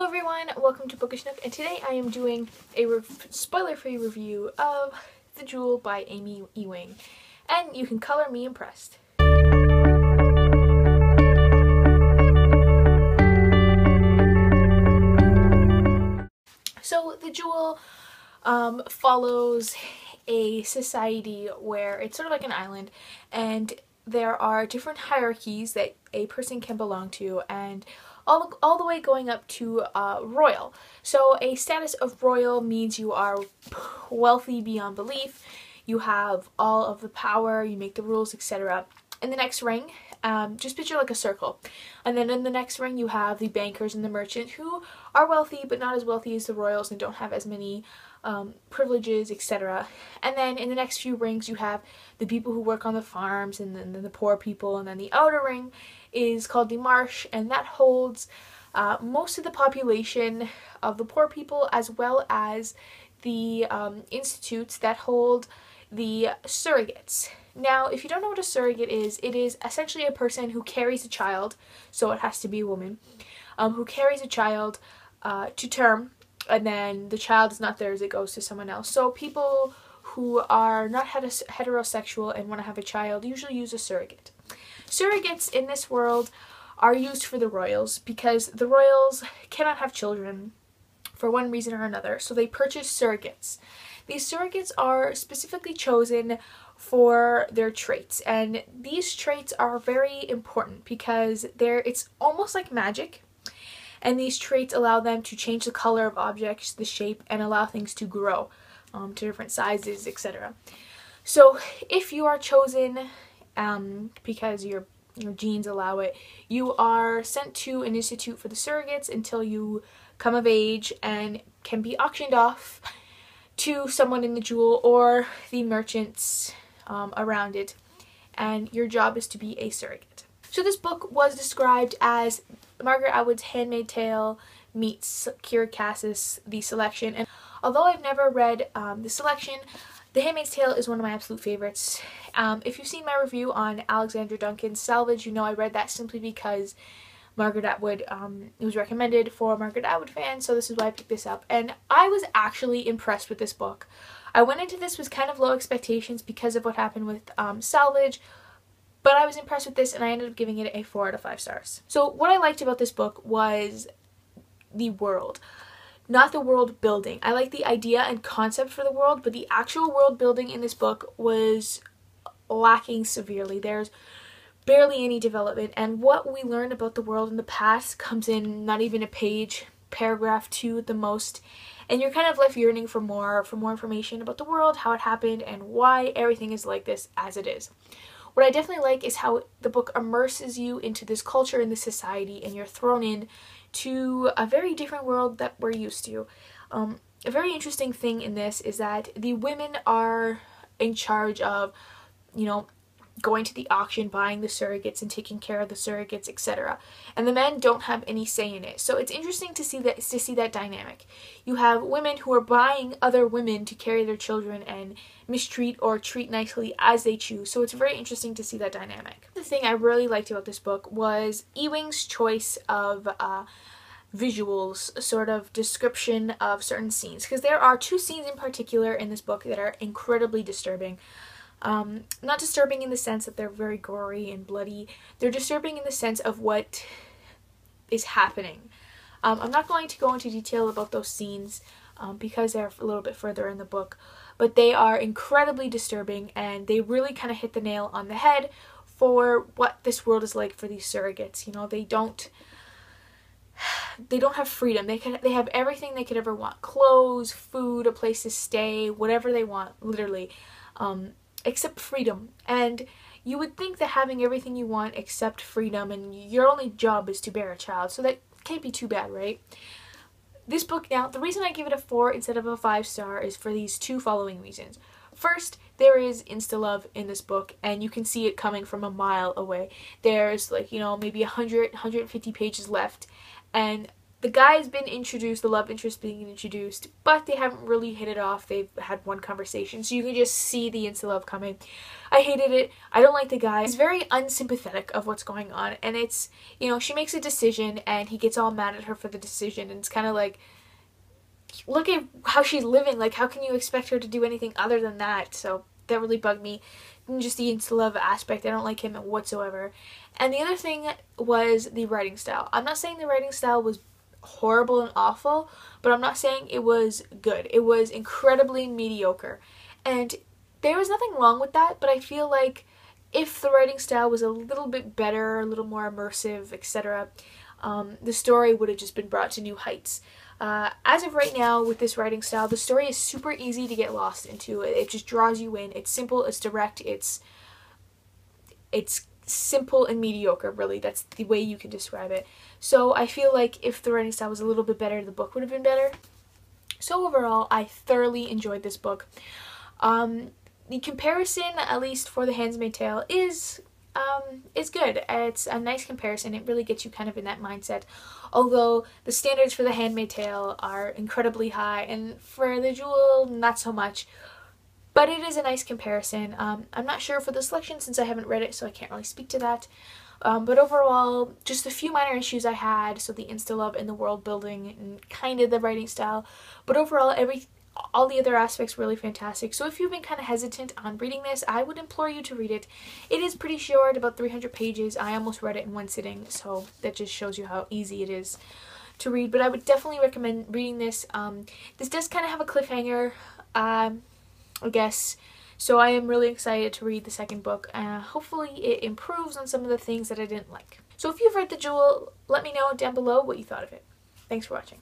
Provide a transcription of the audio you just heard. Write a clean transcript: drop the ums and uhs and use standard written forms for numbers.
everyone, welcome to Bookish Nook, and today I am doing a spoiler-free review of The Jewel by Amy Ewing, and you can color me impressed. So The Jewel follows a society where it's sort of like an island, and there are different hierarchies that a person can belong to, and all the way going up to royal. So a status of royal means you are wealthy beyond belief, you have all of the power, you make the rules, etc. In the next ring, just picture like a circle. And then in the next ring you have the bankers and the merchant who are wealthy but not as wealthy as the royals and don't have as many privileges, etc. And then in the next few rings you have the people who work on the farms, and then the poor people, and then the outer ring is called the marsh, and that holds most of the population of the poor people, as well as the institutes that hold the surrogates. Now, if you don't know what a surrogate is, it is essentially a person who carries a child, so it has to be a woman, who carries a child to term, and then the child is not theirs, it goes to someone else. So people who are not heterosexual and want to have a child usually use a surrogate. Surrogates in this world are used for the royals because the royals cannot have children for one reason or another, so they purchase surrogates. These surrogates are specifically chosen for their traits, and these traits are very important because it's almost like magic, and these traits allow them to change the color of objects, the shape, and allow things to grow to different sizes, etc. So if you are chosen because your genes allow it, you are sent to an institute for the surrogates until you come of age and can be auctioned off to someone in the Jewel or the merchants around it, and your job is to be a surrogate. So this book was described as Margaret Atwood's Handmaid's Tale meets Kira Cass's The Selection, and although I've never read The Selection, The Handmaid's Tale is one of my absolute favorites. If you've seen my review on Alexandra Duncan's Salvage, you know I read that simply because Margaret Atwood, it was recommended for Margaret Atwood fans, so this is why I picked this up. And I was actually impressed with this book. I went into this with kind of low expectations because of what happened with Salvage, but I was impressed with this and I ended up giving it a 4 out of 5 stars. So what I liked about this book was the world. Not the world building. I like the idea and concept for the world, but the actual world building in this book was lacking severely. There's barely any development, and what we learned about the world in the past comes in not even a page, paragraph 2 at the most, and you're kind of left yearning for more information about the world, how it happened, and why everything is like this as it is. What I definitely like is how the book immerses you into this culture and this society, and you're thrown in to a very different world that we're used to. A very interesting thing in this is that the women are in charge of, going to the auction, buying the surrogates and taking care of the surrogates, etc. And the men don't have any say in it. So it's interesting to see that dynamic. You have women who are buying other women to carry their children and mistreat or treat nicely as they choose. So it's very interesting to see that dynamic. The thing I really liked about this book was Ewing's choice of visuals, sort of description of certain scenes, because there are 2 scenes in particular in this book that are incredibly disturbing. Not disturbing in the sense that they're very gory and bloody. They're disturbing in the sense of what is happening. I'm not going to go into detail about those scenes because they're a little bit further in the book, but they are incredibly disturbing, and they really kind of hit the nail on the head for what this world is like for these surrogates. They don't have freedom. They have everything they could ever want: clothes, food, a place to stay, whatever they want, literally. Except freedom. And you would think that having everything you want except freedom and your only job is to bear a child, so that can't be too bad, right? This book, now, the reason I give it a 4 instead of a 5-star is for these 2 following reasons. First, there is insta-love in this book, and you can see it coming from a mile away. There's maybe 100, 150 pages left, and the guy's been introduced, the love interest being introduced, but they haven't really hit it off. They've had one conversation, so you can just see the insta-love coming. I hated it. I don't like the guy. He's very unsympathetic of what's going on, and it's, you know, she makes a decision, and he gets all mad at her for the decision, and it's kind of like, look at how she's living. Like, how can you expect her to do anything other than that? So that really bugged me. And just the insta-love aspect, I don't like him whatsoever. And the other thing was the writing style. I'm not saying the writing style was horrible and awful, but I'm not saying it was good. It was incredibly mediocre, and there was nothing wrong with that, but I feel like if the writing style was a little bit better, a little more immersive, etc., the story would have just been brought to new heights. As of right now, with this writing style, the story is super easy to get lost into. It just draws you in. It's simple, it's direct, it's simple and mediocre, really. That's the way you can describe it. So I feel like if the writing style was a little bit better, the book would have been better. So overall, I thoroughly enjoyed this book. The comparison, at least for The Handmaid's Tale, is good. It's a nice comparison. It really gets you kind of in that mindset. Although the standards for The Handmaid's Tale are incredibly high, and for The Jewel, not so much. But it is a nice comparison. I'm not sure for the selection since I haven't read it, so I can't really speak to that. But overall, just a few minor issues I had. So the insta-love and the world building and kind of the writing style. But overall, all the other aspects were really fantastic. So if you've been kind of hesitant on reading this, I would implore you to read it. It is pretty short, about 300 pages. I almost read it in one sitting, so that just shows you how easy it is to read. But I would definitely recommend reading this. This does kind of have a cliffhanger, I guess. So I am really excited to read the second book. Hopefully it improves on some of the things that I didn't like. So if you've read The Jewel, let me know down below what you thought of it. Thanks for watching.